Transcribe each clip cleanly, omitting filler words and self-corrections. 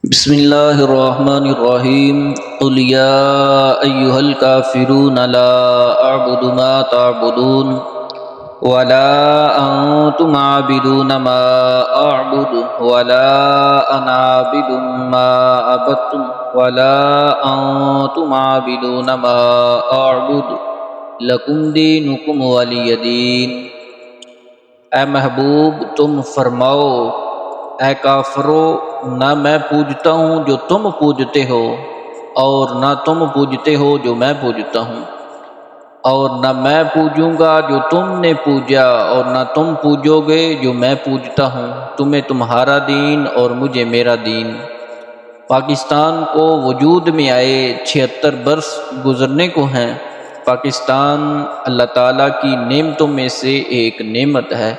بسم اللہ الرحمن الرحیم قل یا ایہا الکافرون لا اعبد ما تعبدون ولا انتم عابدون ما اعبد ولا انا عابد ما عبدتم ولا انتم عابدون ما اعبد لکم دینکم ولی دین۔ اے محبوب تم فرماؤ، اے کافرو، نہ میں پوجتا ہوں جو تم پوجتے ہو، اور نہ تم پوجتے ہو جو میں پوجتا ہوں، اور نہ میں پوجوں گا جو تم نے پوجا، اور نہ تم پوجو گے جو میں پوجتا ہوں۔ تمہیں تمہارا دین اور مجھے میرا دین۔ پاکستان کو وجود میں آئے 76 برس گزرنے کو ہیں۔ پاکستان اللہ تعالیٰ کی نعمتوں میں سے ایک نعمت ہے۔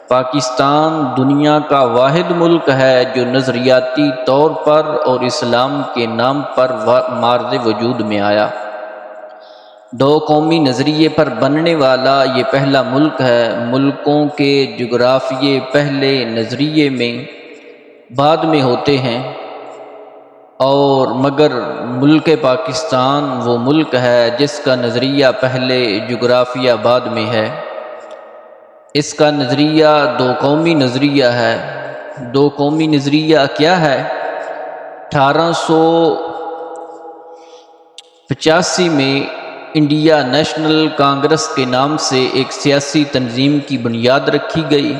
پاکستان دنیا کا واحد ملک ہے جو نظریاتی طور پر اور اسلام کے نام پر مارز وجود میں آیا۔ دو قومی نظریے پر بننے والا یہ پہلا ملک ہے۔ ملکوں کے جغرافیے پہلے نظریے میں بعد میں ہوتے ہیں، اور مگر ملک پاکستان وہ ملک ہے جس کا نظریہ پہلے جغرافیہ بعد میں ہے۔ اس کا نظریہ دو قومی نظریہ ہے۔ دو قومی نظریہ کیا ہے؟ 1885 میں انڈیا نیشنل کانگریس کے نام سے ایک سیاسی تنظیم کی بنیاد رکھی گئی۔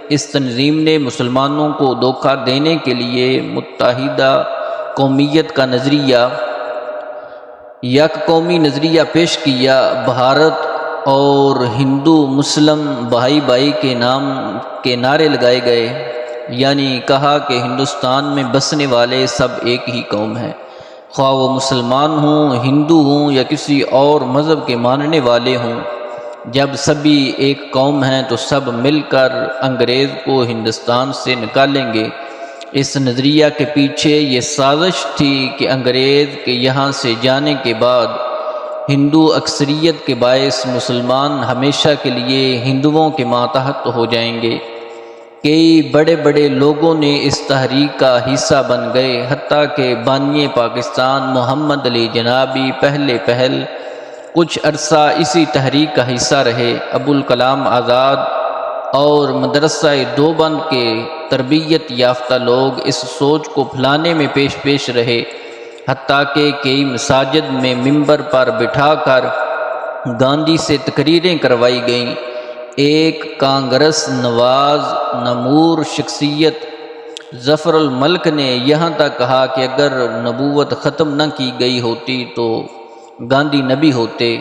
اس تنظیم نے مسلمانوں کو دھوکہ دینے کے لیے متحدہ قومیت کا نظریہ، یک قومی نظریہ پیش کیا۔ بھارت اور ہندو مسلم بھائی بھائی کے نام کے نعرے لگائے گئے، یعنی کہا کہ ہندوستان میں بسنے والے سب ایک ہی قوم ہیں، خواہ وہ مسلمان ہوں، ہندو ہوں یا کسی اور مذہب کے ماننے والے ہوں۔ جب سبھی ایک قوم ہیں تو سب مل کر انگریز کو ہندوستان سے نکالیں گے۔ اس نظریہ کے پیچھے یہ سازش تھی کہ انگریز کے یہاں سے جانے کے بعد ہندو اکثریت کے باعث مسلمان ہمیشہ کے لیے ہندوؤں کے ماتحت ہو جائیں گے۔ کئی بڑے بڑے لوگوں نے اس تحریک کا حصہ بن گئے، حتیٰ کہ بانی پاکستان محمد علی جنابی پہل کچھ عرصہ اسی تحریک کا حصہ رہے۔ ابوالکلام آزاد اور مدرسہ دیوبند کے تربیت یافتہ لوگ اس سوچ کو پھیلانے میں پیش رہے، حتیٰ کہ کئی مساجد میں ممبر پر بٹھا کر گاندھی سے تقریریں کروائی گئیں۔ ایک کانگریس نواز نمور شخصیت ظفر الملک نے یہاں تک کہا کہ اگر نبوت ختم نہ کی گئی ہوتی تو گاندھی نبی ہوتے۔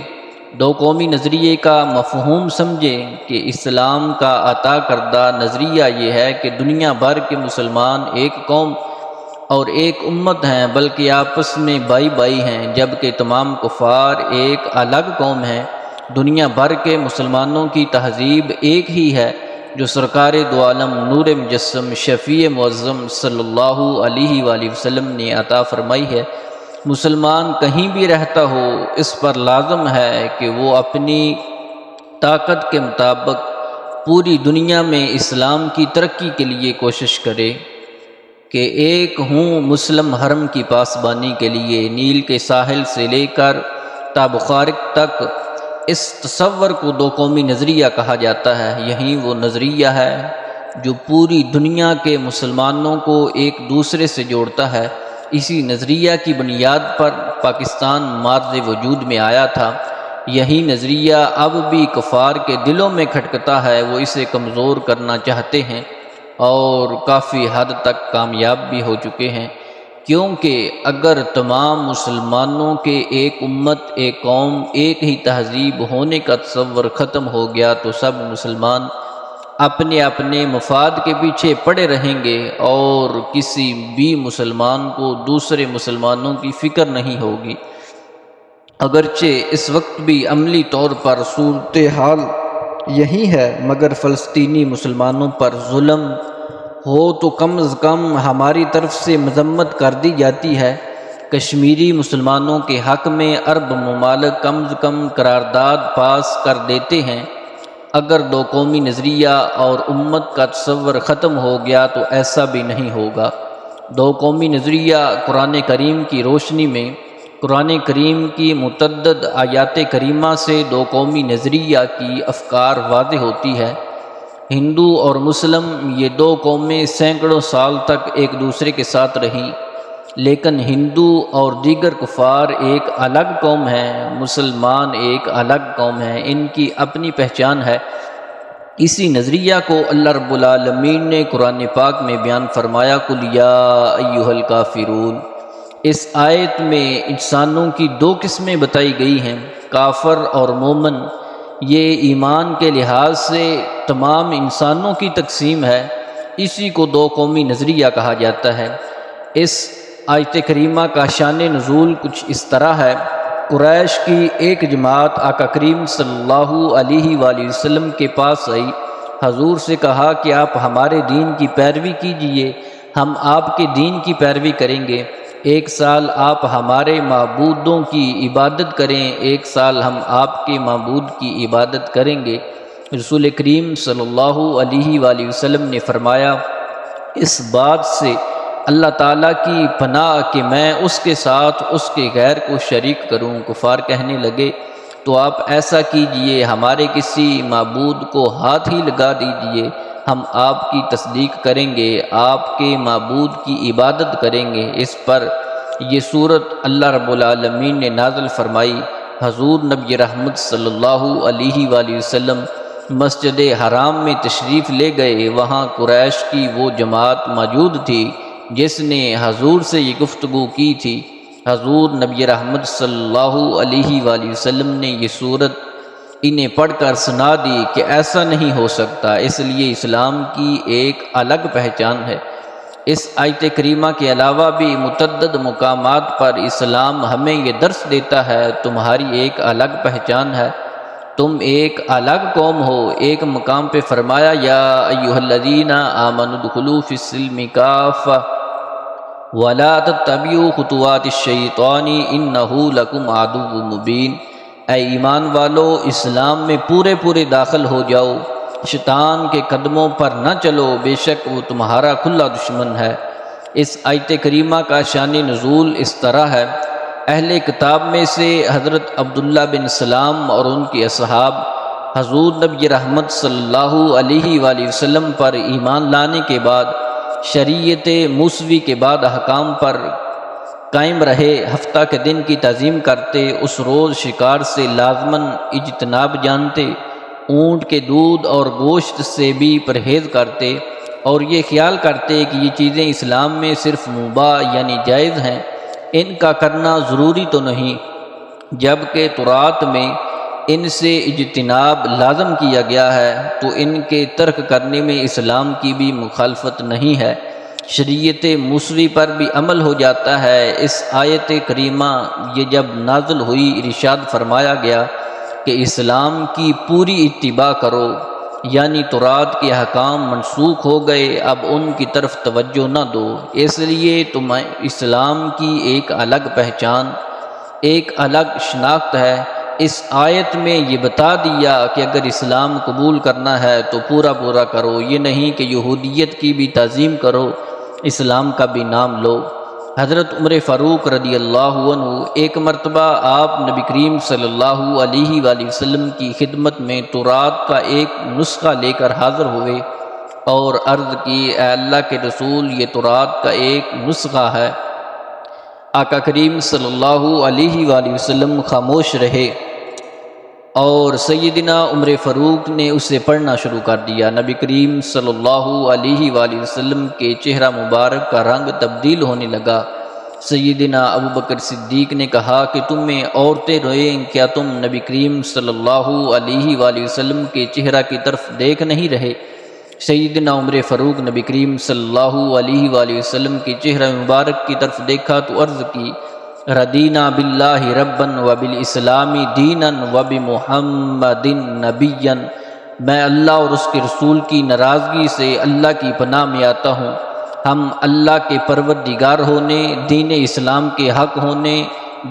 دو قومی نظریے کا مفہوم سمجھیں کہ اسلام کا عطا کردہ نظریہ یہ ہے کہ دنیا بھر کے مسلمان ایک قوم اور ایک امت ہیں، بلکہ آپس میں بھائی بھائی ہیں، جبکہ تمام کفار ایک الگ قوم ہیں۔ دنیا بھر کے مسلمانوں کی تہذیب ایک ہی ہے جو سرکار دو عالم نور مجسم شفیع معظم صلی اللہ علیہ وآلہ وسلم نے عطا فرمائی ہے۔ مسلمان کہیں بھی رہتا ہو، اس پر لازم ہے کہ وہ اپنی طاقت کے مطابق پوری دنیا میں اسلام کی ترقی کے لیے کوشش کرے کہ ایک ہوں مسلم حرم کی پاسبانی کے لیے نیل کے ساحل سے لے کر تا بخارک تک۔ اس تصور کو دو قومی نظریہ کہا جاتا ہے۔ یہی وہ نظریہ ہے جو پوری دنیا کے مسلمانوں کو ایک دوسرے سے جوڑتا ہے۔ اسی نظریہ کی بنیاد پر پاکستان مارز وجود میں آیا تھا۔ یہی نظریہ اب بھی کفار کے دلوں میں کھٹکتا ہے۔ وہ اسے کمزور کرنا چاہتے ہیں اور کافی حد تک کامیاب بھی ہو چکے ہیں، کیونکہ اگر تمام مسلمانوں کے ایک امت، ایک قوم، ایک ہی تہذیب ہونے کا تصور ختم ہو گیا تو سب مسلمان اپنے اپنے مفاد کے پیچھے پڑے رہیں گے اور کسی بھی مسلمان کو دوسرے مسلمانوں کی فکر نہیں ہوگی۔ اگرچہ اس وقت بھی عملی طور پر صورتحال یہی ہے، مگر فلسطینی مسلمانوں پر ظلم ہو تو کم از کم ہماری طرف سے مذمت کر دی جاتی ہے۔ کشمیری مسلمانوں کے حق میں عرب ممالک کم از کم قرارداد پاس کر دیتے ہیں۔ اگر دو قومی نظریہ اور امت کا تصور ختم ہو گیا تو ایسا بھی نہیں ہوگا۔ دو قومی نظریہ قرآن کریم کی روشنی میں قرآن کریم کی متعدد آیات کریمہ سے دو قومی نظریہ کی افکار واضح ہوتی ہے۔ ہندو اور مسلم یہ دو قومیں سینکڑوں سال تک ایک دوسرے کے ساتھ رہیں، لیکن ہندو اور دیگر کفار ایک الگ قوم ہیں، مسلمان ایک الگ قوم ہیں، ان کی اپنی پہچان ہے۔ اسی نظریہ کو اللہ رب العالمین نے قرآن پاک میں بیان فرمایا، قُلْ یَا أَيُّهَا الْکَافِرُونَ۔ اس آیت میں انسانوں کی دو قسمیں بتائی گئی ہیں، کافر اور مومن۔ یہ ایمان کے لحاظ سے تمام انسانوں کی تقسیم ہے، اسی کو دو قومی نظریہ کہا جاتا ہے۔ اس آیت کریمہ کا شان نزول کچھ اس طرح ہے۔ قریش کی ایک جماعت آقا کریم صلی اللہ علیہ وآلہ وسلم کے پاس آئی، حضور سے کہا کہ آپ ہمارے دین کی پیروی کیجئے، ہم آپ کے دین کی پیروی کریں گے۔ ایک سال آپ ہمارے معبودوں کی عبادت کریں، ایک سال ہم آپ کے معبود کی عبادت کریں گے۔ رسول کریم صلی اللہ علیہ وآلہ وسلم نے فرمایا، اس بات سے اللہ تعالیٰ کی پناہ کہ میں اس کے ساتھ اس کے غیر کو شریک کروں۔ کفار کہنے لگے، تو آپ ایسا کیجئے، ہمارے کسی معبود کو ہاتھ ہی لگا دیجئے، ہم آپ کی تصدیق کریں گے، آپ کے معبود کی عبادت کریں گے۔ اس پر یہ صورت اللہ رب العالمین نے نازل فرمائی۔ حضور نبی رحمت صلی اللہ علیہ وآلہ وسلم مسجد حرام میں تشریف لے گئے، وہاں قریش کی وہ جماعت موجود تھی جس نے حضور سے یہ گفتگو کی تھی۔ حضور نبی رحمت صلی اللہ علیہ وآلہ وسلم نے یہ صورت انہیں پڑھ کر سنا دی کہ ایسا نہیں ہو سکتا، اس لیے اسلام کی ایک الگ پہچان ہے۔ اس آیت کریمہ کے علاوہ بھی متعدد مقامات پر اسلام ہمیں یہ درس دیتا ہے، تمہاری ایک الگ پہچان ہے، تم ایک الگ قوم ہو۔ ایک مقام پہ فرمایا، یا ایھا الذین آمنوا ادخلوا فی السلم کافۃ ولا تتبعوا خطوات الشیطان انہ لکم عدو مبین۔ اے ایمان والو، اسلام میں پورے داخل ہو جاؤ، شیطان کے قدموں پر نہ چلو، بے شک وہ تمہارا کھلا دشمن ہے۔ اس آیت کریمہ کا شان نزول اس طرح ہے۔ اہل کتاب میں سے حضرت عبداللہ بن سلام اور ان کے اصحاب حضور نبی رحمت صلی اللہ علیہ وآلہ وسلم پر ایمان لانے کے بعد شریعت موسوی کے بعد احکام پر قائم رہے، ہفتہ کے دن کی تعظیم کرتے، اس روز شکار سے لازماً اجتناب جانتے، اونٹ کے دودھ اور گوشت سے بھی پرہیز کرتے، اور یہ خیال کرتے کہ یہ چیزیں اسلام میں صرف مباح یعنی جائز ہیں، ان کا کرنا ضروری تو نہیں، جبکہ تورات میں ان سے اجتناب لازم کیا گیا ہے، تو ان کے ترک کرنے میں اسلام کی بھی مخالفت نہیں ہے، شریعت موسوی پر بھی عمل ہو جاتا ہے۔ اس آیت کریمہ یہ جب نازل ہوئی، ارشاد فرمایا گیا کہ اسلام کی پوری اتباع کرو، یعنی تورات کے احکام منسوخ ہو گئے، اب ان کی طرف توجہ نہ دو، اس لیے تمہیں اسلام کی ایک الگ پہچان، ایک الگ شناخت ہے۔ اس آیت میں یہ بتا دیا کہ اگر اسلام قبول کرنا ہے تو پورا کرو، یہ نہیں کہ یہودیت کی بھی تعظیم کرو، اسلام کا بھی نام لو۔ حضرت عمر فاروق رضی اللہ عنہ ایک مرتبہ آپ نبی کریم صلی اللہ علیہ وآلہ وسلم کی خدمت میں تورات کا ایک نسخہ لے کر حاضر ہوئے اور عرض کی، اے اللہ کے رسول، یہ تورات کا ایک نسخہ ہے۔ آقا کریم صلی اللہ علیہ وآلہ وسلم خاموش رہے اور سیدنا عمر فاروق نے اسے پڑھنا شروع کر دیا۔ نبی کریم صلی اللہ علیہ وآلہ وسلم کے چہرہ مبارک کا رنگ تبدیل ہونے لگا۔ سیدنا ابوبکر صدیق نے کہا کہ تم میں عورتیں روئیں، کیا تم نبی کریم صلی اللہ علیہ وآلہ وسلم کے چہرہ کی طرف دیکھ نہیں رہے؟ سیدنا عمر فاروق نبی کریم صلی اللہ علیہ وآلہ وسلم کے چہرہ مبارک کی طرف دیکھا تو عرض کی، رضینا باللہ ربا وبالاسلام دینا وبمحمد نبیا۔ میں اللہ اور اس کے رسول کی ناراضگی سے اللہ کی پناہ میں آتا ہوں۔ ہم اللہ کے پروردگار ہونے، دین اسلام کے حق ہونے،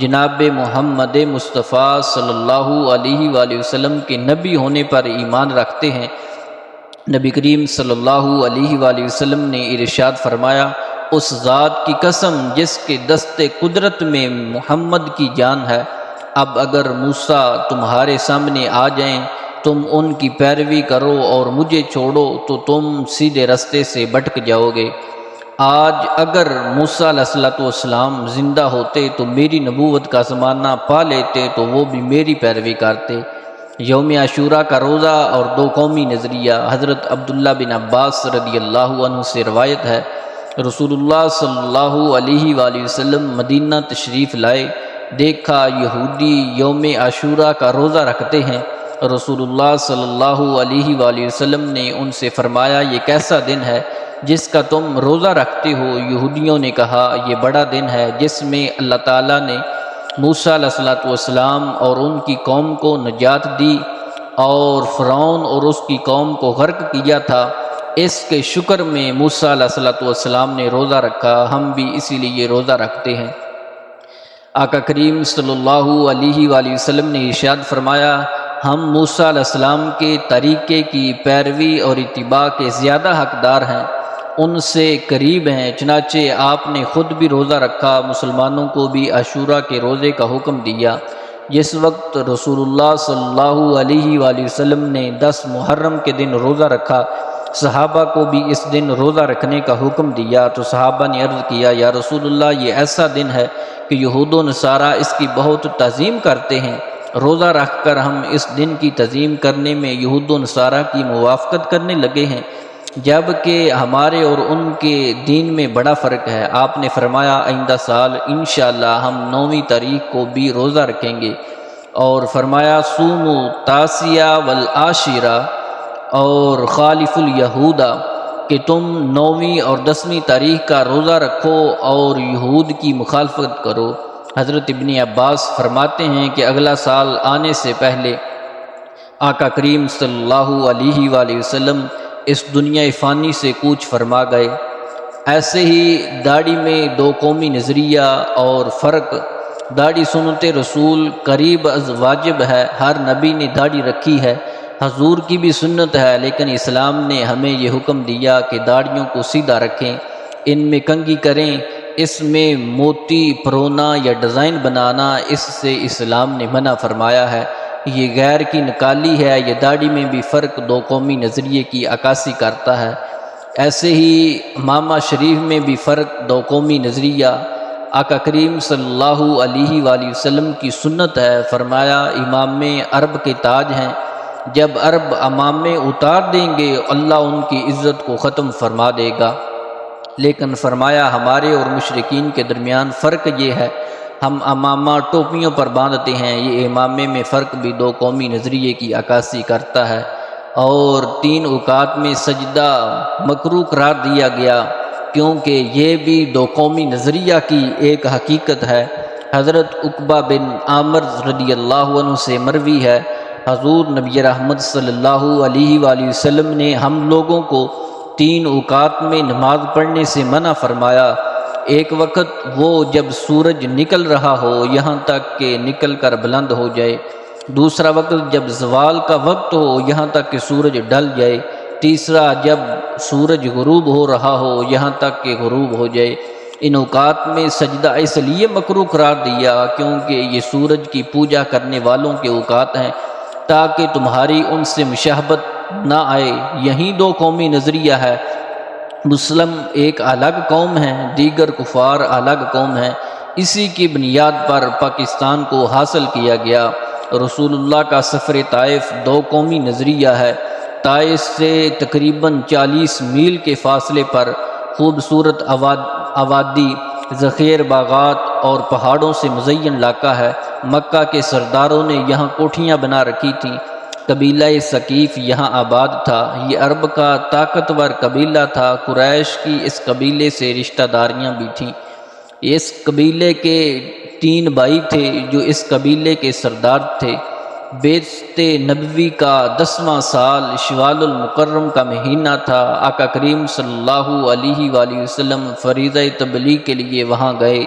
جناب محمد مصطفیٰ صلی اللہ علیہ وآلہ وسلم کے نبی ہونے پر ایمان رکھتے ہیں۔ نبی کریم صلی اللہ علیہ وآلہ وسلم نے ارشاد فرمایا، اس ذات کی قسم جس کے دست قدرت میں محمد کی جان ہے، اب اگر موسیٰ تمہارے سامنے آ جائیں تم ان کی پیروی کرو اور مجھے چھوڑو تو تم سیدھے رستے سے بھٹک جاؤ گے۔ آج اگر موسیٰ علیہ السلام زندہ ہوتے تو میری نبوت کا زمانہ پا لیتے تو وہ بھی میری پیروی کرتے۔ یوم عاشوراء کا روزہ اور دو قومی نظریہ۔ حضرت عبداللہ بن عباس رضی اللہ عنہ سے روایت ہے، رسول اللہ صلی اللہ علیہ وآلہ وسلم مدینہ تشریف لائے، دیکھا یہودی یوم عاشوراء کا روزہ رکھتے ہیں۔ رسول اللہ صلی اللہ علیہ وآلہ وسلم نے ان سے فرمایا، یہ کیسا دن ہے جس کا تم روزہ رکھتے ہو؟ یہودیوں نے کہا، یہ بڑا دن ہے جس میں اللہ تعالیٰ نے موسیٰ علیہ السلام اور ان کی قوم کو نجات دی اور فرعون اور اس کی قوم کو غرق کیا تھا۔ اس کے شکر میں موسیٰ علیہ السلام نے روزہ رکھا، ہم بھی اسی لیے روزہ رکھتے ہیں۔ آقا کریم صلی اللہ علیہ وآلہ وسلم نے ارشاد فرمایا، ہم موسیٰ علیہ السلام کے طریقے کی پیروی اور اتباع کے زیادہ حقدار ہیں، ان سے قریب ہیں، چنانچہ آپ نے خود بھی روزہ رکھا، مسلمانوں کو بھی عاشوراء کے روزے کا حکم دیا۔ جس وقت رسول اللہ صلی اللہ علیہ وآلہ وسلم نے 10 محرم کے دن روزہ رکھا، صحابہ کو بھی اس دن روزہ رکھنے کا حکم دیا تو صحابہ نے عرض کیا، یا رسول اللہ یہ ایسا دن ہے کہ یہود و نصارہ اس کی بہت تعظیم کرتے ہیں، روزہ رکھ کر ہم اس دن کی تعظیم کرنے میں یہود و نصارہ کی موافقت کرنے لگے ہیں، جبکہ ہمارے اور ان کے دین میں بڑا فرق ہے۔ آپ نے فرمایا، آئندہ سال انشاءاللہ ہم 9ویں تاریخ کو بھی روزہ رکھیں گے، اور فرمایا صوموا التاسعۃ والعاشرۃ اور خالف الیہودا، کہ تم 9ویں اور 10ویں تاریخ کا روزہ رکھو اور یہود کی مخالفت کرو۔ حضرت ابن عباس فرماتے ہیں کہ اگلا سال آنے سے پہلے آقا کریم صلی اللہ علیہ وآلہ وسلم اس دنیا فانی سے کوچ فرما گئے۔ ایسے ہی داڑھی میں دو قومی نظریہ اور فرق۔ داڑھی سنت رسول قریب از واجب ہے، ہر نبی نے داڑھی رکھی ہے، حضور کی بھی سنت ہے، لیکن اسلام نے ہمیں یہ حکم دیا کہ داڑھیوں کو سیدھا رکھیں، ان میں کنگھی کریں، اس میں موتی پرونا یا ڈیزائن بنانا اس سے اسلام نے منع فرمایا ہے، یہ غیر کی نکالی ہے۔ یہ داڑھی میں بھی فرق دو قومی نظریے کی عکاسی کرتا ہے۔ ایسے ہی امامہ شریف میں بھی فرق دو قومی نظریہ۔ آقا کریم صلی اللہ علیہ وآلہ وسلم کی سنت ہے، فرمایا امام عرب کے تاج ہیں، جب عرب امامے اتار دیں گے اللہ ان کی عزت کو ختم فرما دے گا، لیکن فرمایا ہمارے اور مشرکین کے درمیان فرق یہ ہے، ہم امامہ ٹوپیوں پر باندھتے ہیں، یہ امامے میں فرق بھی دو قومی نظریے کی عکاسی کرتا ہے۔ اور 3 اوقات میں سجدہ مکروہ قرار دیا گیا کیونکہ یہ بھی دو قومی نظریہ کی ایک حقیقت ہے۔ حضرت عقبہ بن عامر رضی اللہ عنہ سے مروی ہے، حضور نبی رحمت صلی اللہ علیہ وآلہ وسلم نے ہم لوگوں کو 3 اوقات میں نماز پڑھنے سے منع فرمایا۔ ایک وقت وہ جب سورج نکل رہا ہو یہاں تک کہ نکل کر بلند ہو جائے، دوسرا وقت جب زوال کا وقت ہو یہاں تک کہ سورج ڈھل جائے، تیسرا جب سورج غروب ہو رہا ہو یہاں تک کہ غروب ہو جائے۔ ان اوقات میں سجدہ اس لیے مکروہ قرار دیا کیونکہ یہ سورج کی پوجا کرنے والوں کے اوقات ہیں، تاکہ تمہاری ان سے مشابہت نہ آئے۔ یہی دو قومی نظریہ ہے، مسلم ایک الگ قوم ہے، دیگر کفار الگ قوم ہیں، اسی کی بنیاد پر پاکستان کو حاصل کیا گیا۔ رسول اللہ کا سفر طائف دو قومی نظریہ ہے۔ طائف سے تقریباً 40 میل کے فاصلے پر خوبصورت آبادی، ذخیر باغات اور پہاڑوں سے مزین علاقہ ہے۔ مکہ کے سرداروں نے یہاں کوٹھیاں بنا رکھی تھیں۔ قبیلہ ثقیف یہاں آباد تھا، یہ عرب کا طاقتور قبیلہ تھا۔ قریش کی اس قبیلے سے رشتہ داریاں بھی تھیں۔ اس قبیلے کے 3 بھائی تھے جو اس قبیلے کے سردار تھے۔ بعثت نبوی کا 10واں سال شوال المکرم کا مہینہ تھا۔ آقا کریم صلی اللہ علیہ وآلہ وسلم فریضہ تبلیغ کے لیے وہاں گئے۔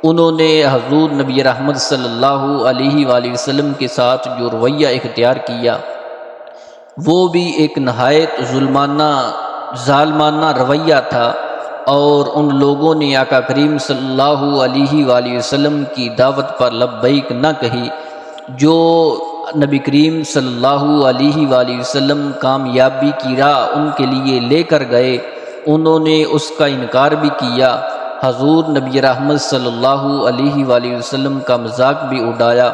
انہوں نے حضور نبی رحمت صلی اللہ علیہ وآلہ وسلم کے ساتھ جو رویہ اختیار کیا وہ بھی ایک نہایت ظالمانہ رویہ تھا۔ اور ان لوگوں نے آقا کریم صلی اللہ علیہ وآلہ وسلم کی دعوت پر لبیک نہ کہی جو نبی کریم صلی اللہ علیہ وآلہ وسلم کامیابی کی راہ ان کے لیے لے کر گئے، انہوں نے اس کا انکار بھی کیا۔ حضور نبی رحمت صلی اللہ علیہ وآلہ وسلم کا مذاق بھی اڑایا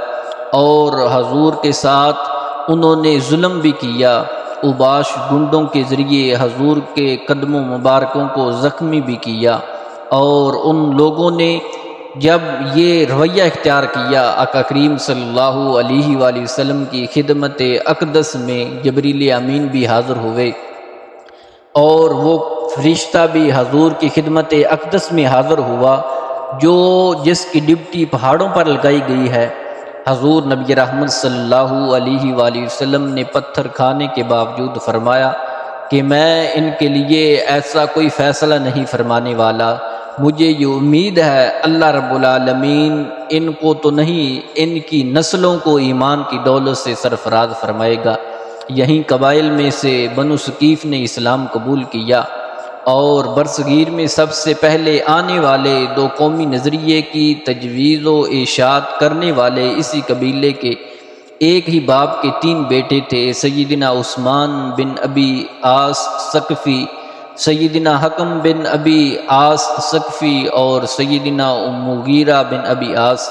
اور حضور کے ساتھ انہوں نے ظلم بھی کیا، اوباش گنڈوں کے ذریعے حضور کے قدموں مبارکوں کو زخمی بھی کیا۔ اور ان لوگوں نے جب یہ رویہ اختیار کیا، آقا کریم صلی اللہ علیہ وآلہ وسلم کی خدمت اقدس میں جبریل امین بھی حاضر ہوئے اور وہ فرشتہ بھی حضور کی خدمت اقدس میں حاضر ہوا جس کی ڈپٹی پہاڑوں پر لگائی گئی ہے۔ حضور نبی رحمت صلی اللہ علیہ وآلہ وسلم نے پتھر کھانے کے باوجود فرمایا کہ میں ان کے لیے ایسا کوئی فیصلہ نہیں فرمانے والا، مجھے یہ امید ہے اللہ رب العالمین ان کو تو نہیں، ان کی نسلوں کو ایمان کی دولت سے سرفراز فرمائے گا۔ یہیں قبائل میں سے بنو ثقیف نے اسلام قبول کیا اور برصغیر میں سب سے پہلے آنے والے دو قومی نظریے کی تجویز و اشاعت کرنے والے اسی قبیلے کے ایک ہی باپ کے تین بیٹے تھے، سیدنا عثمان بن ابی عاص ثقفی، سیدنا حکم بن ابی عاص ثقفی اور سیدنا مغیرہ بن ابی عاص۔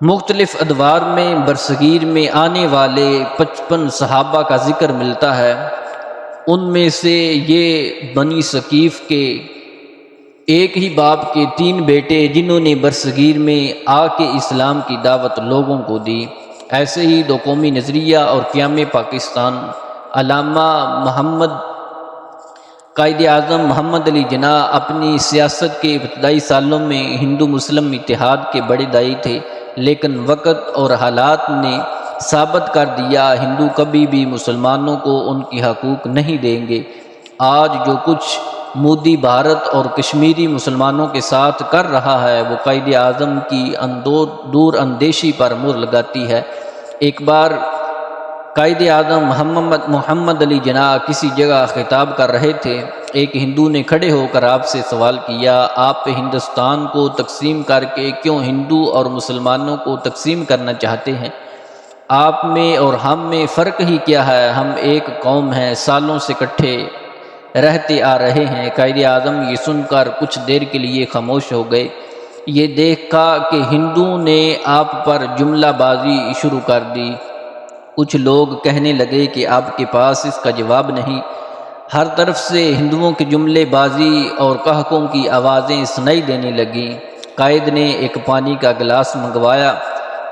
مختلف ادوار میں برصغیر میں آنے والے 55 صحابہ کا ذکر ملتا ہے، ان میں سے یہ بنی ثقیف کے ایک ہی باپ کے تین بیٹے جنہوں نے برصغیر میں آ کے اسلام کی دعوت لوگوں کو دی۔ ایسے ہی دو قومی نظریہ اور قیام پاکستان، علامہ قائد اعظم محمد علی جناح اپنی سیاست کے ابتدائی سالوں میں ہندو مسلم اتحاد کے بڑے داعی تھے، لیکن وقت اور حالات نے ثابت کر دیا ہندو کبھی بھی مسلمانوں کو ان کی حقوق نہیں دیں گے۔ آج جو کچھ مودی بھارت اور کشمیری مسلمانوں کے ساتھ کر رہا ہے وہ قائد اعظم کی دور اندیشی پر مہر لگاتی ہے۔ ایک بار قائد اعظم محمد علی جناح کسی جگہ خطاب کر رہے تھے، ایک ہندو نے کھڑے ہو کر آپ سے سوال کیا، آپ ہندوستان کو تقسیم کر کے کیوں ہندو اور مسلمانوں کو تقسیم کرنا چاہتے ہیں؟ آپ میں اور ہم میں فرق ہی کیا ہے؟ ہم ایک قوم ہیں، سالوں سے اکٹھے رہتے آ رہے ہیں۔ قائد اعظم یہ سن کر کچھ دیر کے لیے خاموش ہو گئے۔ یہ دیکھا کہ ہندوؤں نے آپ پر جملہ بازی شروع کر دی۔ کچھ لوگ کہنے لگے کہ آپ کے پاس اس کا جواب نہیں۔ ہر طرف سے ہندوؤں کی جملے بازی اور قہقہوں کی آوازیں سنائی دینے لگیں۔ قائد نے ایک پانی کا گلاس منگوایا،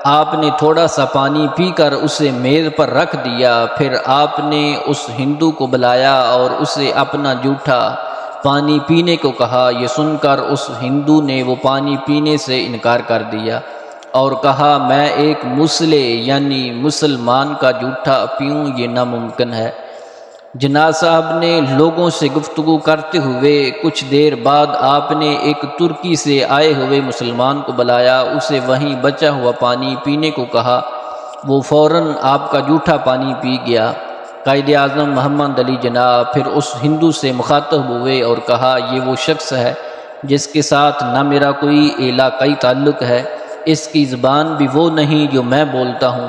آپ نے تھوڑا سا پانی پی کر اسے میز پر رکھ دیا، پھر آپ نے اس ہندو کو بلایا اور اسے اپنا جھوٹا پانی پینے کو کہا۔ یہ سن کر اس ہندو نے وہ پانی پینے سے انکار کر دیا اور کہا، میں ایک یعنی مسلمان کا جھوٹا پیوں، یہ ناممکن ہے۔ جناح صاحب نے لوگوں سے گفتگو کرتے ہوئے کچھ دیر بعد آپ نے ایک ترکی سے آئے ہوئے مسلمان کو بلایا، اسے وہیں بچا ہوا پانی پینے کو کہا، وہ فوراً آپ کا جھوٹا پانی پی گیا۔ قائد اعظم محمد علی جناح پھر اس ہندو سے مخاطب ہوئے اور کہا، یہ وہ شخص ہے جس کے ساتھ نہ میرا کوئی علاقائی تعلق ہے، اس کی زبان بھی وہ نہیں جو میں بولتا ہوں،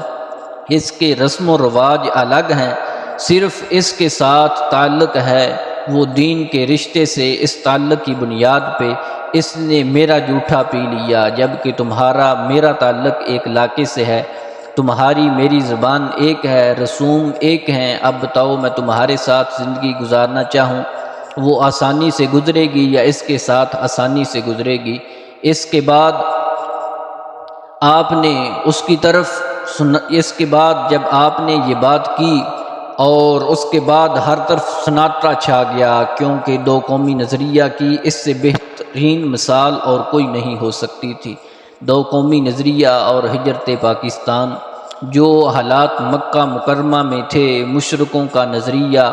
اس کے رسم و رواج الگ ہیں، صرف اس کے ساتھ تعلق ہے وہ دین کے رشتے سے، اس تعلق کی بنیاد پہ اس نے میرا جھوٹا پی لیا، جبکہ تمہارا میرا تعلق ایک علاقے سے ہے، تمہاری میری زبان ایک ہے، رسوم ایک ہیں، اب بتاؤ میں تمہارے ساتھ زندگی گزارنا چاہوں، وہ آسانی سے گزرے گی یا اس کے ساتھ آسانی سے گزرے گی؟ اس کے بعد جب آپ نے یہ بات کی اور اس کے بعد ہر طرف سناٹا چھا گیا، کیونکہ دو قومی نظریہ کی اس سے بہترین مثال اور کوئی نہیں ہو سکتی تھی۔ دو قومی نظریہ اور ہجرت پاکستان، جو حالات مکہ مکرمہ میں تھے، مشرکوں کا نظریہ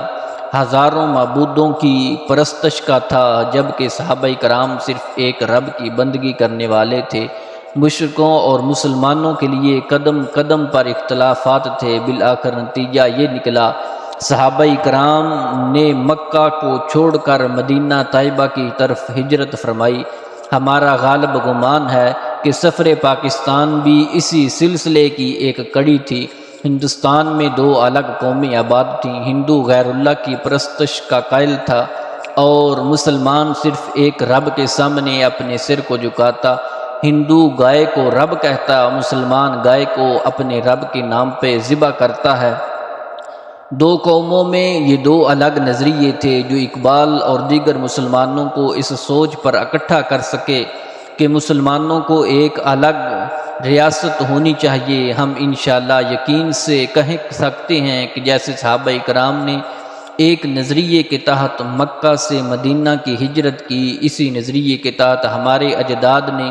ہزاروں معبودوں کی پرستش کا تھا، جبکہ صحابہ کرام صرف ایک رب کی بندگی کرنے والے تھے۔ مشرکوں اور مسلمانوں کے لیے قدم قدم پر اختلافات تھے، بالآخر نتیجہ یہ نکلا صحابہ کرام نے مکہ کو چھوڑ کر مدینہ طیبہ کی طرف ہجرت فرمائی۔ ہمارا غالب گمان ہے کہ سفر پاکستان بھی اسی سلسلے کی ایک کڑی تھی۔ ہندوستان میں دو الگ قومیں آباد تھیں، ہندو غیر اللہ کی پرستش کا قائل تھا اور مسلمان صرف ایک رب کے سامنے اپنے سر کو جھکاتا۔ ہندو گائے کو رب کہتا، مسلمان گائے کو اپنے رب کے نام پہ ذبح کرتا ہے۔ دو قوموں میں یہ دو الگ نظریے تھے جو اقبال اور دیگر مسلمانوں کو اس سوچ پر اکٹھا کر سکے کہ مسلمانوں کو ایک الگ ریاست ہونی چاہیے۔ ہم انشاءاللہ یقین سے کہہ سکتے ہیں کہ جیسے صحابہ کرام نے ایک نظریے کے تحت مکہ سے مدینہ کی ہجرت کی، اسی نظریے کے تحت ہمارے اجداد نے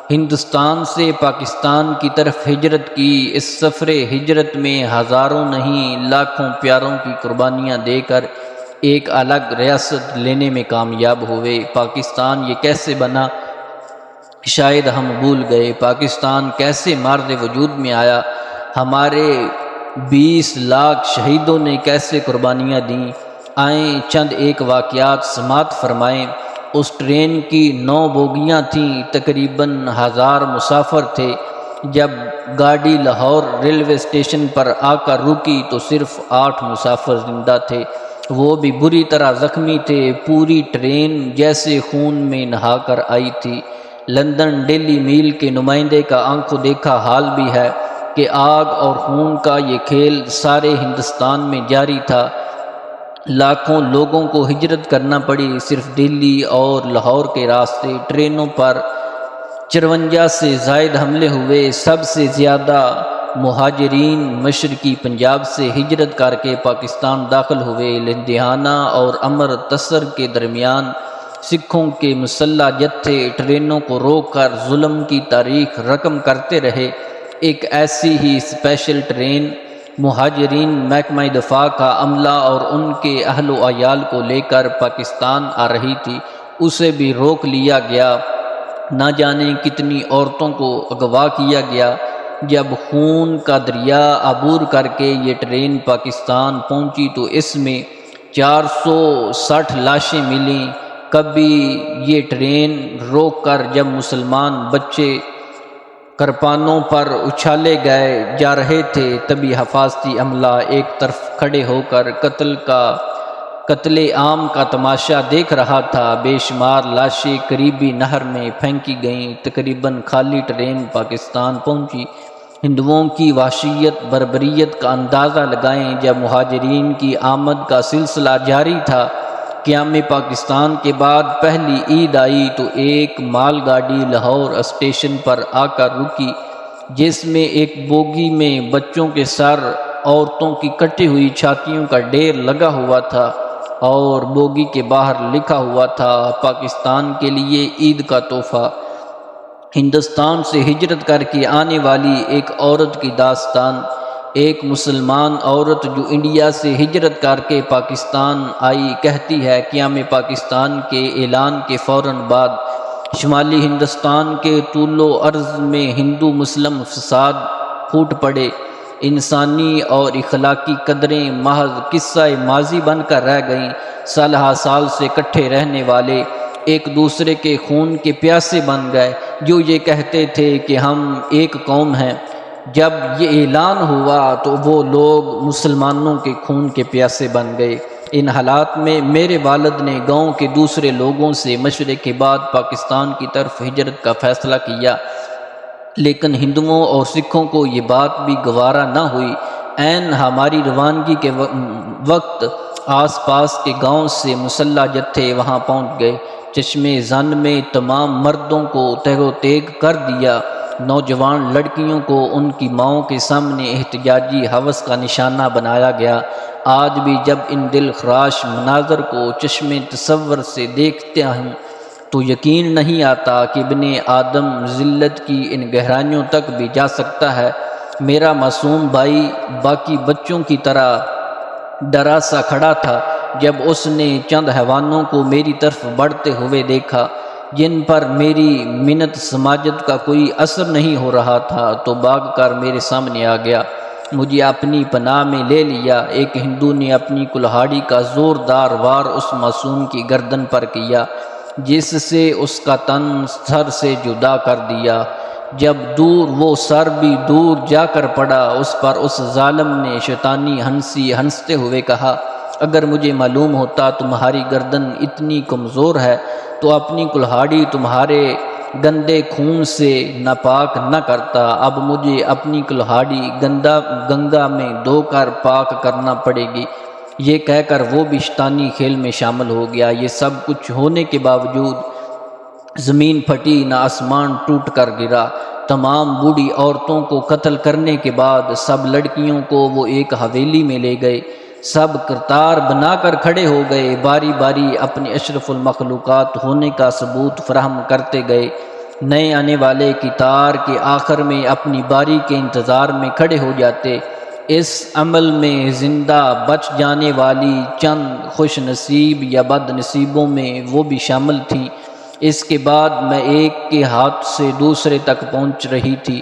ہندوستان سے پاکستان کی طرف ہجرت کی۔ اس سفر ہجرت میں ہزاروں نہیں لاکھوں پیاروں کی قربانیاں دے کر ایک الگ ریاست لینے میں کامیاب ہوئے۔ پاکستان یہ کیسے بنا شاید ہم بھول گئے، پاکستان کیسے مارد وجود میں آیا، ہمارے 20 لاکھ شہیدوں نے کیسے قربانیاں دیں۔ آئیں چند ایک واقعات سماعت فرمائیں۔ اس ٹرین کی 9 بوگیاں تھیں، تقریباً 1000 مسافر تھے۔ جب گاڑی لاہور ریلوے اسٹیشن پر آ کر رکی تو صرف 8 مسافر زندہ تھے، وہ بھی بری طرح زخمی تھے۔ پوری ٹرین جیسے خون میں نہا کر آئی تھی۔ لندن ڈیلی میل کے نمائندے کا آنکھوں دیکھا حال بھی ہے کہ آگ اور خون کا یہ کھیل سارے ہندوستان میں جاری تھا۔ لاکھوں لوگوں کو ہجرت کرنا پڑی صرف دلی اور لاہور کے راستے۔ ٹرینوں پر 54 سے زائد حملے ہوئے۔ سب سے زیادہ مہاجرین مشرقی پنجاب سے ہجرت کر کے پاکستان داخل ہوئے۔ لدھیانہ اور امرتسر کے درمیان سکھوں کے مسلح جتھے ٹرینوں کو روک کر ظلم کی تاریخ رقم کرتے رہے۔ ایک ایسی ہی اسپیشل ٹرین مہاجرین محکمہ دفاع کا عملہ اور ان کے اہل و عیال کو لے کر پاکستان آ رہی تھی، اسے بھی روک لیا گیا۔ نہ جانے کتنی عورتوں کو اغوا کیا گیا۔ جب خون کا دریا عبور کر کے یہ ٹرین پاکستان پہنچی تو اس میں 460 لاشیں ملیں۔ کبھی یہ ٹرین روک کر جب مسلمان بچے کرپانوں پر اچھالے گئے جا رہے تھے، تبھی حفاظتی عملہ ایک طرف کھڑے ہو کر قتل عام کا تماشا دیکھ رہا تھا۔ بے شمار لاشیں قریبی نہر میں پھینکی گئیں۔ تقریباً خالی ٹرین پاکستان پہنچی۔ ہندوؤں کی وحشیت بربریت کا اندازہ لگائیں۔ جب مہاجرین کی آمد کا سلسلہ جاری تھا، قیام پاکستان کے بعد پہلی عید آئی تو ایک مال گاڑی لاہور اسٹیشن پر آ کر رکی، جس میں ایک بوگی میں بچوں کے سر، عورتوں کی کٹی ہوئی چھاتیوں کا ڈھیر لگا ہوا تھا اور بوگی کے باہر لکھا ہوا تھا، پاکستان کے لیے عید کا تحفہ۔ ہندوستان سے ہجرت کر کے آنے والی ایک عورت کی داستان۔ ایک مسلمان عورت جو انڈیا سے ہجرت کر کے پاکستان آئی کہتی ہے، قیام پاکستان کے اعلان کے فوراً بعد شمالی ہندوستان کے طول و عرض میں ہندو مسلم فساد پھوٹ پڑے۔ انسانی اور اخلاقی قدریں محض قصہ ماضی بن کر رہ گئیں۔ سال ہا سال سے اکٹھے رہنے والے ایک دوسرے کے خون کے پیاسے بن گئے، جو یہ کہتے تھے کہ ہم ایک قوم ہیں۔ جب یہ اعلان ہوا تو وہ لوگ مسلمانوں کے خون کے پیاسے بن گئے۔ ان حالات میں میرے والد نے گاؤں کے دوسرے لوگوں سے مشورے کے بعد پاکستان کی طرف ہجرت کا فیصلہ کیا، لیکن ہندوؤں اور سکھوں کو یہ بات بھی گوارا نہ ہوئی۔ عین ہماری روانگی کے وقت آس پاس کے گاؤں سے مسلح جتھے وہاں پہنچ گئے۔ چشمے زن میں تمام مردوں کو تہہ و تیگ کر دیا۔ نوجوان لڑکیوں کو ان کی ماؤں کے سامنے احتجاجی ہوس کا نشانہ بنایا گیا۔ آج بھی جب ان دل خراش مناظر کو چشمے تصور سے دیکھتے ہیں تو یقین نہیں آتا کہ ابن آدم ذلت کی ان گہرائیوں تک بھی جا سکتا ہے۔ میرا معصوم بھائی باقی بچوں کی طرح ڈرا سا کھڑا تھا جب اس نے چند حیوانوں کو میری طرف بڑھتے ہوئے دیکھا جن پر میری منت سماجت کا کوئی اثر نہیں ہو رہا تھا، تو بھاگ کر میرے سامنے آ گیا۔ مجھے اپنی پناہ میں لے لیا۔ ایک ہندو نے اپنی کلہاڑی کا زوردار وار اس معصوم کی گردن پر کیا، جس سے اس کا تن سر سے جدا کر دیا۔ جب وہ سر بھی دور جا کر پڑا، اس پر اس ظالم نے شیطانی ہنسی ہنستے ہوئے کہا، اگر مجھے معلوم ہوتا تمہاری گردن اتنی کمزور ہے تو اپنی کلہاڑی تمہارے گندے خون سے ناپاک نہ کرتا۔ اب مجھے اپنی کلہاڑی گنگا میں دھو کر پاک کرنا پڑے گی۔ یہ کہہ کر وہ بھی شیطانی کھیل میں شامل ہو گیا۔ یہ سب کچھ ہونے کے باوجود زمین پھٹی نہ آسمان ٹوٹ کر گرا۔ تمام بوڑھی عورتوں کو قتل کرنے کے بعد سب لڑکیوں کو وہ ایک حویلی میں لے گئے۔ سب قطار بنا کر کھڑے ہو گئے، باری باری اپنے اشرف المخلوقات ہونے کا ثبوت فراہم کرتے گئے۔ نئے آنے والے قطار کے آخر میں اپنی باری کے انتظار میں کھڑے ہو جاتے۔ اس عمل میں زندہ بچ جانے والی چند خوش نصیب یا بد نصیبوں میں وہ بھی شامل تھیں۔ اس کے بعد میں ایک کے ہاتھ سے دوسرے تک پہنچ رہی تھی۔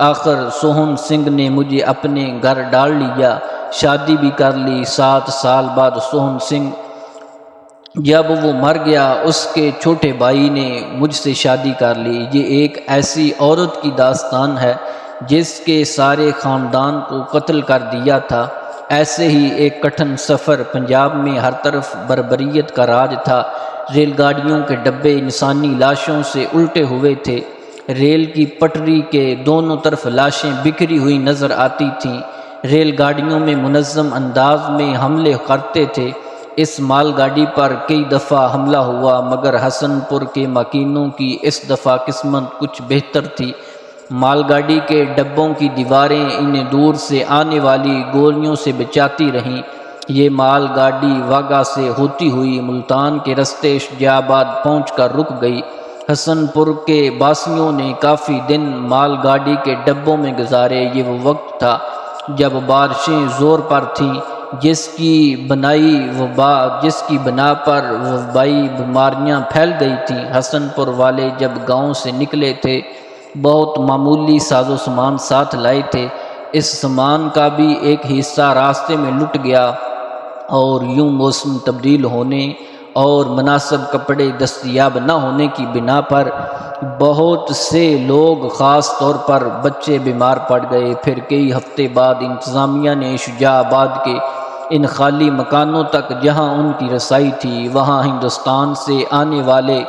آخر سوہن سنگھ نے مجھے اپنے گھر ڈال لیا، شادی بھی کر لی۔ 7 سال بعد سوہن سنگھ جب وہ مر گیا، اس کے چھوٹے بھائی نے مجھ سے شادی کر لی۔ یہ ایک ایسی عورت کی داستان ہے جس کے سارے خاندان کو قتل کر دیا تھا۔ ایسے ہی ایک کٹھن سفر۔ پنجاب میں ہر طرف بربریت کا راج تھا۔ ریل گاڑیوں کے ڈبے انسانی لاشوں سے الٹے ہوئے تھے۔ ریل کی پٹری کے دونوں طرف لاشیں بکھری ہوئی نظر آتی تھیں۔ ریل گاڑیوں میں منظم انداز میں حملے کرتے تھے۔ اس مال گاڑی پر کئی دفعہ حملہ ہوا، مگر حسن پور کے مکینوں کی اس دفعہ قسمت کچھ بہتر تھی۔ مال گاڑی کے ڈبوں کی دیواریں انہیں دور سے آنے والی گولیوں سے بچاتی رہیں۔ یہ مال گاڑی واگا سے ہوتی ہوئی ملتان کے رستے شجاع آباد پہنچ کر رک گئی۔ حسن پور کے باسیوں نے کافی دن مال گاڑی کے ڈبوں میں گزارے۔ یہ وہ وقت تھا جب بارشیں زور پر تھیں، جس کی بنا پر وبائی بیماریاں پھیل گئی تھیں۔ حسن پور والے جب گاؤں سے نکلے تھے، بہت معمولی ساز و سامان ساتھ لائے تھے۔ اس سامان کا بھی ایک حصہ راستے میں لٹ گیا، اور یوں موسم تبدیل ہونے اور مناسب کپڑے دستیاب نہ ہونے کی بنا پر بہت سے لوگ، خاص طور پر بچے، بیمار پڑ گئے۔ پھر کئی ہفتے بعد انتظامیہ نے شجاع آباد کے ان خالی مکانوں تک جہاں ان کی رسائی تھی، وہاں ہندوستان سے آنے والے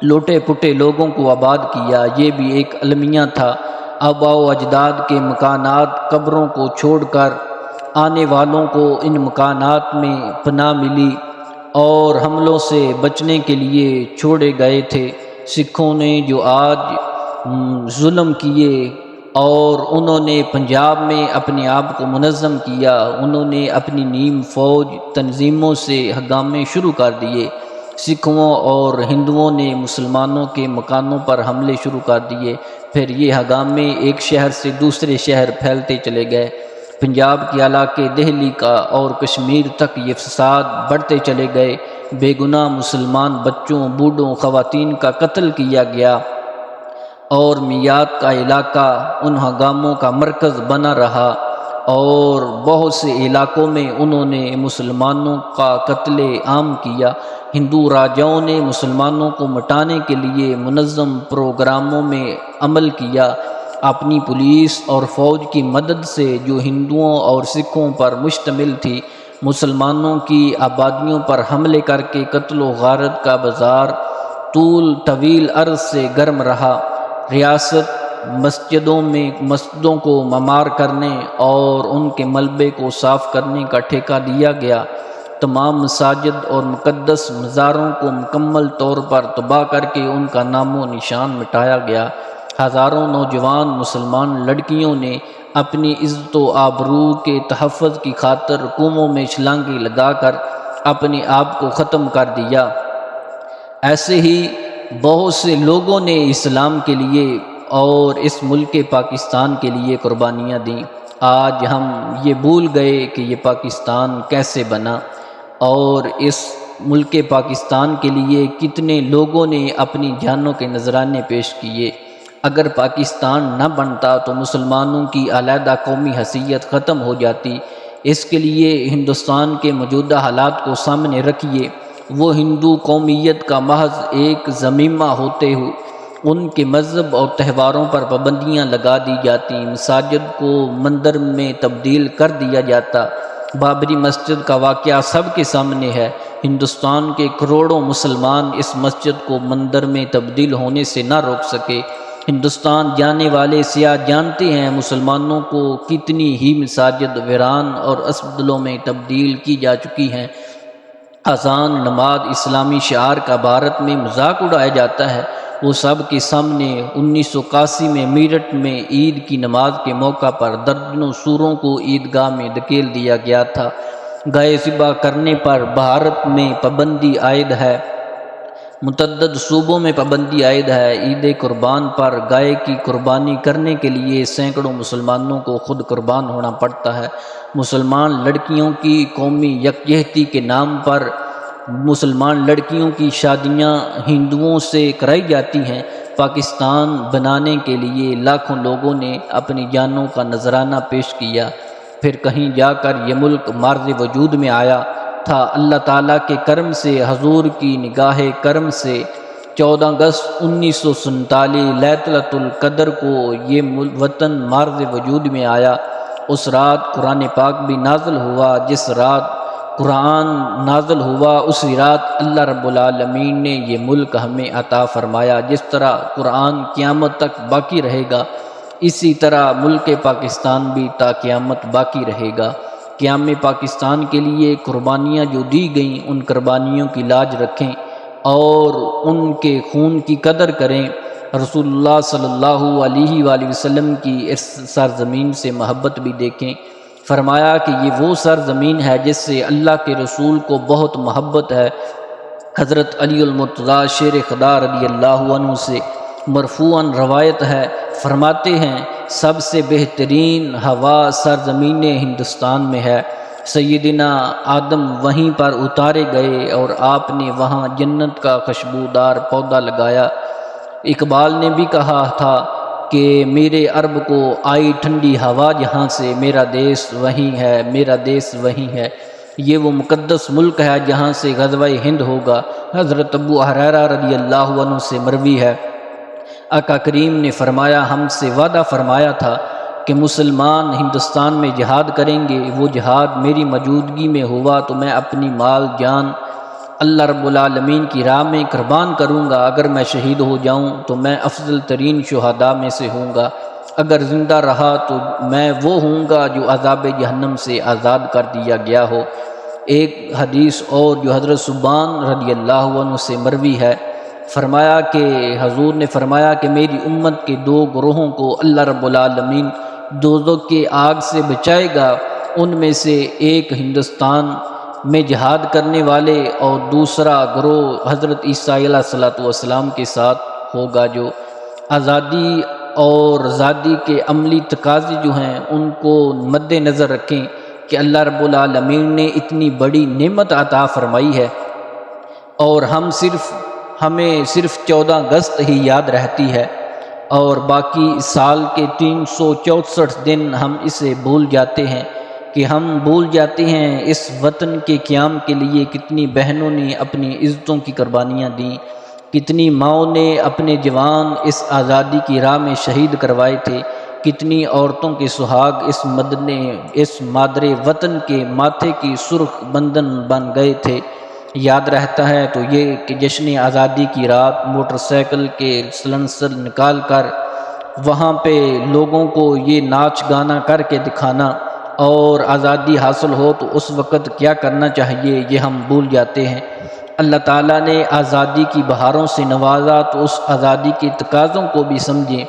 لوٹے پھوٹے لوگوں کو آباد کیا۔ یہ بھی ایک المیہ تھا۔ آباء و اجداد کے مکانات، قبروں کو چھوڑ کر آنے والوں کو ان مکانات میں پناہ ملی اور حملوں سے بچنے کے لیے چھوڑے گئے تھے۔ سکھوں نے جو آج ظلم کیے اور انہوں نے پنجاب میں اپنے آپ کو منظم کیا، انہوں نے اپنی نیم فوج تنظیموں سے ہنگامے شروع کر دیے۔ سکھوں اور ہندوؤں نے مسلمانوں کے مکانوں پر حملے شروع کر دیے۔ پھر یہ ہنگامے ایک شہر سے دوسرے شہر پھیلتے چلے گئے۔ پنجاب کے علاقے دہلی کا اور کشمیر تک یہ فساد بڑھتے چلے گئے۔ بے گناہ مسلمان بچوں، بوڑھوں، خواتین کا قتل کیا گیا، اور میات کا علاقہ ان ہنگاموں کا مرکز بنا رہا، اور بہت سے علاقوں میں انہوں نے مسلمانوں کا قتل عام کیا۔ ہندو راجاؤں نے مسلمانوں کو مٹانے کے لیے منظم پروگراموں میں عمل کیا۔ اپنی پولیس اور فوج کی مدد سے، جو ہندوؤں اور سکھوں پر مشتمل تھی، مسلمانوں کی آبادیوں پر حملے کر کے قتل و غارت کا بازار طویل عرض سے گرم رہا۔ ریاست مسجدوں کو معمار کرنے اور ان کے ملبے کو صاف کرنے کا ٹھیکہ دیا گیا۔ تمام مساجد اور مقدس مزاروں کو مکمل طور پر تباہ کر کے ان کا نام و نشان مٹایا گیا۔ ہزاروں نوجوان مسلمان لڑکیوں نے اپنی عزت و آبرو کے تحفظ کی خاطر کنوؤں میں چھلانگیں لگا کر اپنے آپ کو ختم کر دیا۔ ایسے ہی بہت سے لوگوں نے اسلام کے لیے اور اس ملک پاکستان کے لیے قربانیاں دیں۔ آج ہم یہ بھول گئے کہ یہ پاکستان کیسے بنا، اور اس ملک پاکستان کے لیے کتنے لوگوں نے اپنی جانوں کے نذرانے پیش کیے۔ اگر پاکستان نہ بنتا تو مسلمانوں کی علیحدہ قومی حیثیت ختم ہو جاتی۔ اس کے لیے ہندوستان کے موجودہ حالات کو سامنے رکھیے۔ وہ ہندو قومیت کا محض ایک ضمیمہ ہوتے ہوئے ان کے مذہب اور تہواروں پر پابندیاں لگا دی جاتی، مساجد کو مندر میں تبدیل کر دیا جاتا۔ بابری مسجد کا واقعہ سب کے سامنے ہے۔ ہندوستان کے کروڑوں مسلمان اس مسجد کو مندر میں تبدیل ہونے سے نہ روک سکے۔ ہندوستان جانے والے سیاح جانتے ہیں مسلمانوں کو کتنی ہی مساجد ویران اور اسپتالوں میں تبدیل کی جا چکی ہیں۔ اذان، نماز، اسلامی شعار کا بھارت میں مذاق اڑایا جاتا ہے۔ وہ سب کے سامنے 1981 میں میرٹھ میں عید کی نماز کے موقع پر درجنوں سوروں کو عیدگاہ میں دھکیل دیا گیا تھا۔ گائے ذبح کرنے پر بھارت میں پابندی عائد ہے۔ متعدد صوبوں میں پابندی عائد ہے۔ عید قربان پر گائے کی قربانی کرنے کے لیے سینکڑوں مسلمانوں کو خود قربان ہونا پڑتا ہے۔ مسلمان لڑکیوں کی قومی یکجہتی کے نام پر مسلمان لڑکیوں کی شادیاں ہندوؤں سے کرائی جاتی ہیں۔ پاکستان بنانے کے لیے لاکھوں لوگوں نے اپنی جانوں کا نذرانہ پیش کیا، پھر کہیں جا کر یہ ملک معرض وجود میں آیا تھا۔ اللہ تعالیٰ کے کرم سے، حضور کی نگاہ کرم سے 14 اگست 1947 لیلۃ القدر کو یہ وطن معرض وجود میں آیا۔ اس رات قرآن پاک بھی نازل ہوا۔ جس رات قرآن نازل ہوا اسی رات اللہ رب العالمین نے یہ ملک ہمیں عطا فرمایا۔ جس طرح قرآن قیامت تک باقی رہے گا، اسی طرح ملک پاکستان بھی تا قیامت باقی رہے گا۔ قیام پاکستان کے لیے قربانیاں جو دی گئیں، ان قربانیوں کی لاج رکھیں اور ان کے خون کی قدر کریں۔ رسول اللہ صلی اللہ علیہ وآلہ وسلم کی اس سرزمین سے محبت بھی دیکھیں۔ فرمایا کہ یہ وہ سرزمین ہے جس سے اللہ کے رسول کو بہت محبت ہے۔ حضرت علی المرتضیٰ شیر خدا رضی اللہ عنہ سے مرفوعاً روایت ہے، فرماتے ہیں سب سے بہترین ہوا سرزمین ہندوستان میں ہے۔ سیدنا آدم وہیں پر اتارے گئے اور آپ نے وہاں جنت کا خوشبودار پودا لگایا۔ اقبال نے بھی کہا تھا کہ میرے عرب کو آئی ٹھنڈی ہوا جہاں سے، میرا دیس وہیں ہے، میرا دیس وہیں ہے۔ یہ وہ مقدس ملک ہے جہاں سے غزوہ ہند ہوگا۔ حضرت ابو ہریرہ رضی اللہ عنہ سے مروی ہے، آقا کریم نے فرمایا ہم سے وعدہ فرمایا تھا کہ مسلمان ہندوستان میں جہاد کریں گے۔ وہ جہاد میری موجودگی میں ہوا تو میں اپنی مال جان اللہ رب العالمین کی راہ میں قربان کروں گا۔ اگر میں شہید ہو جاؤں تو میں افضل ترین شہداء میں سے ہوں گا۔ اگر زندہ رہا تو میں وہ ہوں گا جو عذاب جہنم سے آزاد کر دیا گیا ہو۔ ایک حدیث اور جو حضرت ثوبان رضی اللہ عنہ سے مروی ہے، فرمایا کہ حضور نے فرمایا کہ میری امت کے 2 گروہوں کو اللہ رب العالمین دوزخ کے آگ سے بچائے گا۔ ان میں سے ایک ہندوستان میں جہاد کرنے والے اور دوسرا گروہ حضرت عیسیٰ علیہ السلام کے ساتھ ہوگا، جو آزادی اور آزادی کے عملی تقاضے جو ہیں ان کو مد نظر رکھیں کہ اللہ رب العالمین نے اتنی بڑی نعمت عطا فرمائی ہے اور ہمیں صرف 14 اگست ہی یاد رہتی ہے اور باقی سال کے 364 دن ہم اسے بھول جاتے ہیں کہ ہم بھول جاتے ہیں اس وطن کے قیام کے لیے کتنی بہنوں نے اپنی عزتوں کی قربانیاں دیں، کتنی ماؤں نے اپنے جوان اس آزادی کی راہ میں شہید کروائے تھے، کتنی عورتوں کے سہاگ اس مادر وطن کے ماتھے کی سرخ بندن بن گئے تھے۔ یاد رہتا ہے تو یہ کہ جشن آزادی کی رات موٹر سائیکل کے سلنسر نکال کر وہاں پہ لوگوں کو یہ ناچ گانا کر کے دکھانا، اور آزادی حاصل ہو تو اس وقت کیا کرنا چاہیے یہ ہم بھول جاتے ہیں۔ اللہ تعالیٰ نے آزادی کی بہاروں سے نوازا تو اس آزادی کے تقاضوں کو بھی سمجھیں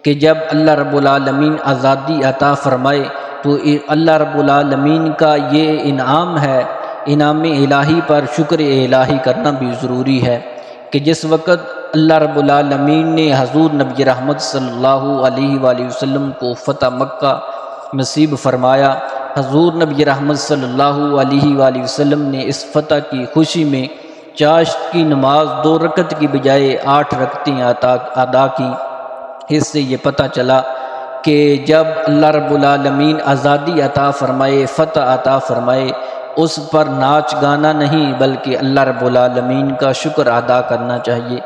کہ جب اللہ رب العالمین آزادی عطا فرمائے تو اللہ رب العالمین کا یہ انعام ہے، انعام الہی پر شکر الہی کرنا بھی ضروری ہے کہ جس وقت اللہ رب العالمین نے حضور نبی رحمت صلی اللہ علیہ وآلہ وسلم کو فتح مکہ نصیب فرمایا، حضور نبی رحمت صلی اللہ علیہ وآلہ وسلم نے اس فتح کی خوشی میں چاشت کی نماز 2 رکعت کی بجائے 8 رکعتیں ادا کی۔ اس سے یہ پتہ چلا کہ جب اللہ رب العالمین آزادی عطا فرمائے، فتح عطا فرمائے، اس پر ناچ گانا نہیں بلکہ اللہ رب العالمین کا شکر ادا کرنا چاہیے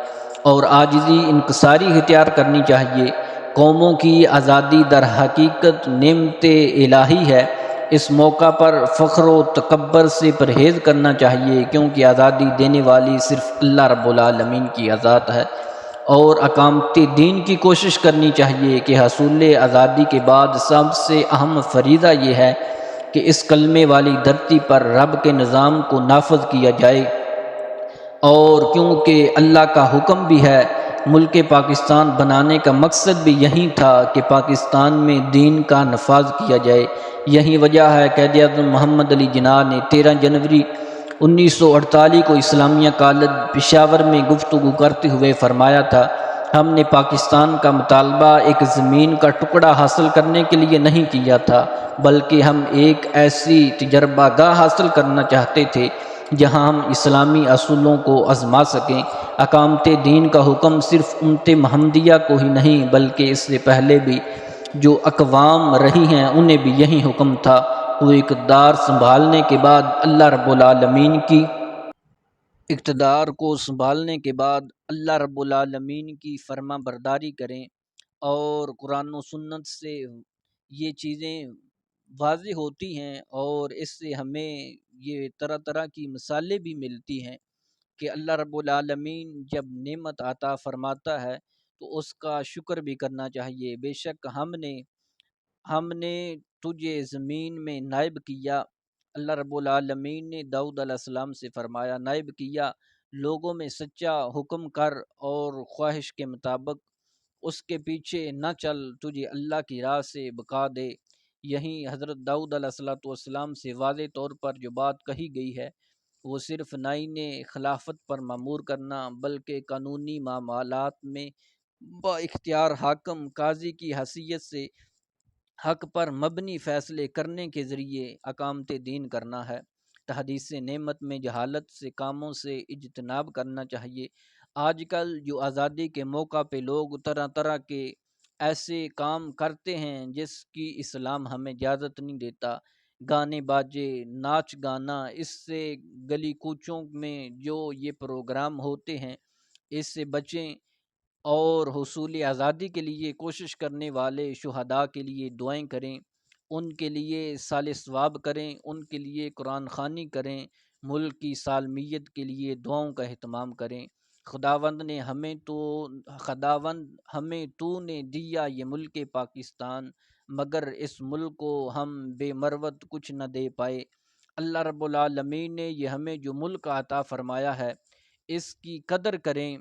اور عاجزی انکساری اختیار کرنی چاہیے۔ قوموں کی آزادی در حقیقت نعمت الہی ہے۔ اس موقع پر فخر و تکبر سے پرہیز کرنا چاہیے، کیونکہ آزادی دینے والی صرف اللہ رب العالمین کی ذات ہے، اور اقامت دین کی کوشش کرنی چاہیے کہ حصول آزادی کے بعد سب سے اہم فریضہ یہ ہے کہ اس کلمے والی دھرتی پر رب کے نظام کو نافذ کیا جائے، اور کیونکہ اللہ کا حکم بھی ہے، ملک پاکستان بنانے کا مقصد بھی یہی تھا کہ پاکستان میں دین کا نفاذ کیا جائے۔ یہی وجہ ہے قائد اعظم محمد علی جناح نے 13 جنوری 1948 کو اسلامیہ کالج پشاور میں گفتگو کرتے ہوئے فرمایا تھا، ہم نے پاکستان کا مطالبہ ایک زمین کا ٹکڑا حاصل کرنے کے لیے نہیں کیا تھا، بلکہ ہم ایک ایسی تجربہ گاہ حاصل کرنا چاہتے تھے جہاں ہم اسلامی اصولوں کو آزما سکیں۔ اقامت دین کا حکم صرف امت محمدیہ کو ہی نہیں بلکہ اس سے پہلے بھی جو اقوام رہی ہیں انہیں بھی یہی حکم تھا۔ وہ اقتدار سنبھالنے کے بعد اللہ رب العالمین کی اقتدار کو سنبھالنے کے بعد اللہ رب العالمین کی فرما برداری کریں، اور قرآن و سنت سے یہ چیزیں واضح ہوتی ہیں، اور اس سے ہمیں یہ طرح طرح کی مثالیں بھی ملتی ہیں کہ اللہ رب العالمین جب نعمت عطا فرماتا ہے تو اس کا شکر بھی کرنا چاہیے۔ بے شک ہم نے تجھے زمین میں نائب کیا، اللہ رب العالمین نے داؤد علیہ السلام سے فرمایا نائب کیا، لوگوں میں سچا حکم کر اور خواہش کے مطابق اس کے پیچھے نہ چل، تجھے اللہ کی راہ سے بقا دے۔ یہی حضرت داؤد علیہ السلام سے واضح طور پر جو بات کہی گئی ہے وہ صرف نائن خلافت پر مامور کرنا بلکہ قانونی معاملات میں با اختیار حاکم قاضی کی حیثیت سے حق پر مبنی فیصلے کرنے کے ذریعے اقامت دین کرنا ہے۔ تحدیث نعمت میں جہالت سے کاموں سے اجتناب کرنا چاہیے۔ آج کل جو آزادی کے موقع پہ لوگ طرح طرح کے ایسے کام کرتے ہیں جس کی اسلام ہمیں اجازت نہیں دیتا، گانے باجے، ناچ گانا، اس سے گلی کوچوں میں جو یہ پروگرام ہوتے ہیں اس سے بچیں، اور حصول آزادی کے لیے کوشش کرنے والے شہداء کے لیے دعائیں کریں، ان کے لیے سال ثواب کریں، ان کے لیے قرآن خوانی کریں، ملک کی سالمیت کے لیے دعاؤں کا اہتمام کریں۔ خداوند ہمیں تو نے دیا یہ ملک پاکستان، مگر اس ملک کو ہم بے مروت کچھ نہ دے پائے۔ اللہ رب العالمین نے یہ ہمیں جو ملک عطا فرمایا ہے اس کی قدر کریں،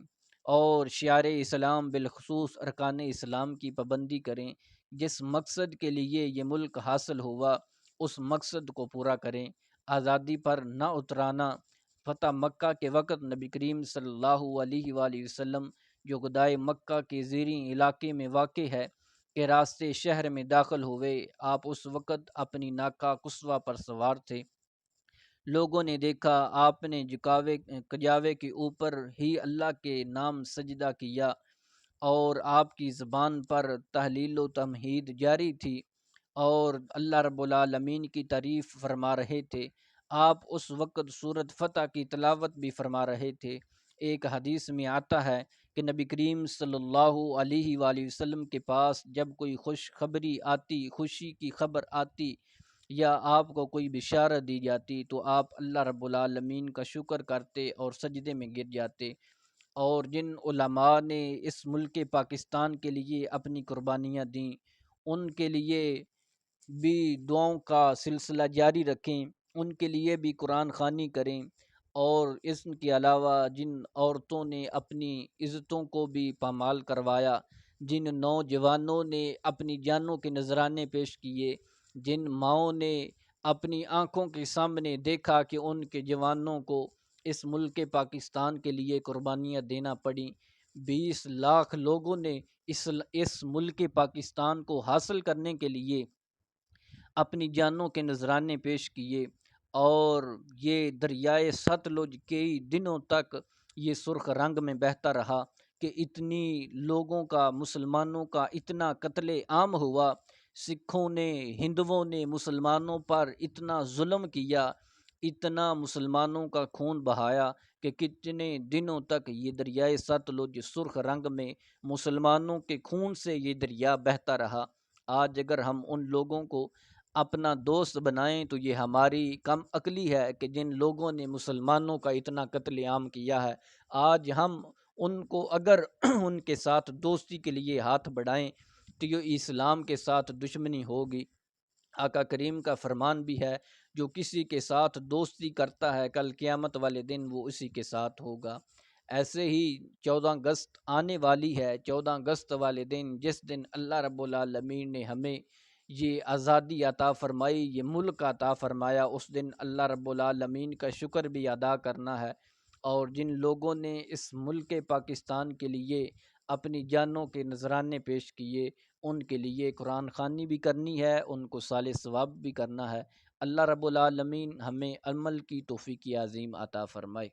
اور شعار اسلام بالخصوص ارکان اسلام کی پابندی کریں۔ جس مقصد کے لیے یہ ملک حاصل ہوا اس مقصد کو پورا کریں۔ آزادی پر نہ اترانا۔ فتح مکہ کے وقت نبی کریم صلی اللہ علیہ وآلہ وسلم جو گدائے مکہ کے زیریں علاقے میں واقع ہے کے راستے شہر میں داخل ہوئے، آپ اس وقت اپنی ناقہ قصوہ پر سوار تھے۔ لوگوں نے دیکھا آپ نے کجاوے کے اوپر ہی اللہ کے نام سجدہ کیا، اور آپ کی زبان پر تحلیل و تمہید جاری تھی، اور اللہ رب العالمین کی تعریف فرما رہے تھے۔ آپ اس وقت سورۃ فتح کی تلاوت بھی فرما رہے تھے۔ ایک حدیث میں آتا ہے کہ نبی کریم صلی اللہ علیہ وآلہ وسلم کے پاس جب کوئی خوشخبری آتی، خوشی کی خبر آتی یا آپ کو کوئی بشارت دی جاتی تو آپ اللہ رب العالمین کا شکر کرتے اور سجدے میں گر جاتے۔ اور جن علماء نے اس ملک پاکستان کے لیے اپنی قربانیاں دیں ان کے لیے بھی دعاؤں کا سلسلہ جاری رکھیں، ان کے لیے بھی قرآن خوانی کریں، اور اس کے علاوہ جن عورتوں نے اپنی عزتوں کو بھی پامال کروایا، جن نوجوانوں نے اپنی جانوں کے نذرانے پیش کیے، جن ماؤں نے اپنی آنکھوں کے سامنے دیکھا کہ ان کے جوانوں کو اس ملک پاکستان کے لیے قربانیاں دینا پڑیں، 20 لاکھ لوگوں نے اس ملک پاکستان کو حاصل کرنے کے لیے اپنی جانوں کے نذرانے پیش کیے، اور یہ دریائے ستلج کئی دنوں تک یہ سرخ رنگ میں بہتا رہا، کہ اتنی لوگوں کا، مسلمانوں کا اتنا قتل عام ہوا، سکھوں نے، ہندوؤں نے مسلمانوں پر اتنا ظلم کیا، اتنا مسلمانوں کا خون بہایا کہ کتنے دنوں تک یہ دریائے ستلج سرخ رنگ میں مسلمانوں کے خون سے یہ دریا بہتا رہا۔ آج اگر ہم ان لوگوں کو اپنا دوست بنائیں تو یہ ہماری کم عقلی ہے کہ جن لوگوں نے مسلمانوں کا اتنا قتل عام کیا ہے، آج ہم ان کو اگر ان کے ساتھ دوستی کے لیے ہاتھ بڑھائیں تو یہ اسلام کے ساتھ دشمنی ہوگی۔ آقا کریم کا فرمان بھی ہے، جو کسی کے ساتھ دوستی کرتا ہے کل قیامت والے دن وہ اسی کے ساتھ ہوگا۔ ایسے ہی 14 اگست آنے والی ہے، 14 اگست والے دن جس دن اللہ رب العالمین نے ہمیں یہ آزادی عطا فرمائی، یہ ملک عطا فرمایا، اس دن اللہ رب العالمین کا شکر بھی ادا کرنا ہے۔ اور جن لوگوں نے اس ملک پاکستان کے لیے اپنی جانوں کے نذرانے پیش کیے، ان کے لیے قرآن خوانی بھی کرنی ہے، ان کو صالح ثواب بھی کرنا ہے۔ اللہ رب العالمین ہمیں عمل کی توفیق عظیم عطا فرمائے۔